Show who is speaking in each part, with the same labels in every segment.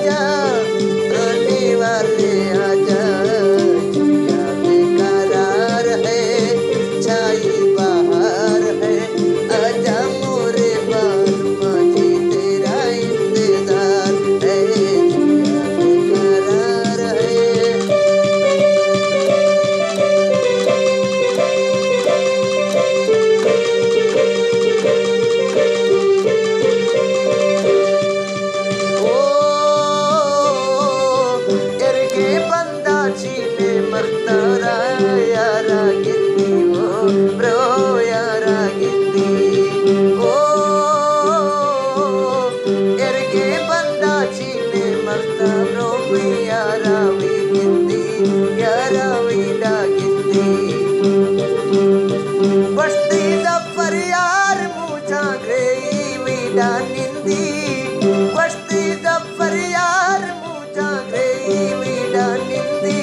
Speaker 1: आजा, आने वाले आजा, जिया बेकरार है, छाई बहार है, आजा मोरे बालमा जी तेरा इंतजार है, जिया बेकरार है। Cine makhtara yara gindi oh bro yara gindi oh erge banda cine makhtaro yara vi gindi yara vida gindi basti zafar yar muja grei vida nindi basti zafar yar muja grei vida nindi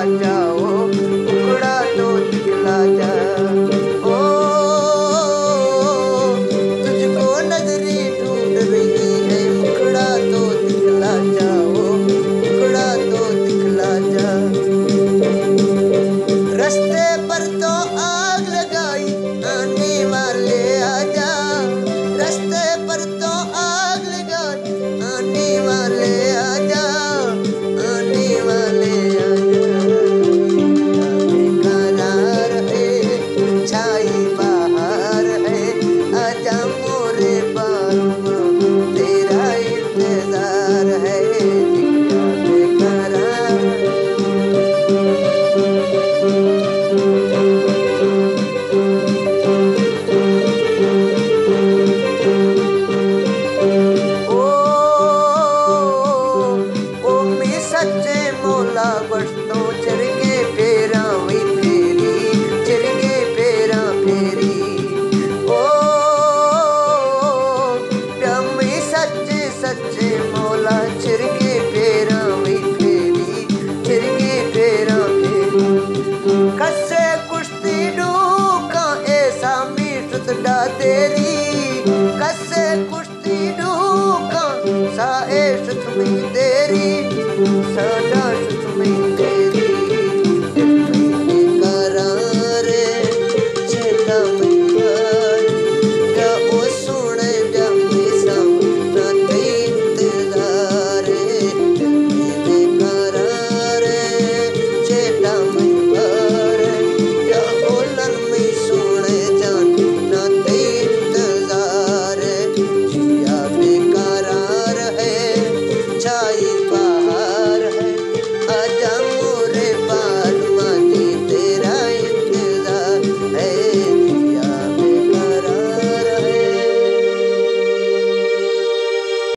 Speaker 1: जाओ टुकड़ा तो दिखला जा ओ तुझको नजरी ढूंढ रही है मुखड़ा तो दिखला जाओ टुकड़ा तो दिखला जा रास्ते पर तो आग लगाई आने वाले आजा रास्ते पर तो आग लगाई आने वाले आजा आने वाले सच्चे मौला बस्तो चरगे फेरा वी फेरी चरगे फेरा फेरी ओ प्यामी सच्चे सच्चे मौला चरगे फेरा वी फेरी चरगे फेरा फेरी कसे कुश्ती डूका ऐसा मीठ सदा तेरी कसे कुश्ती डूका सा ऐश तुम्हें तेरी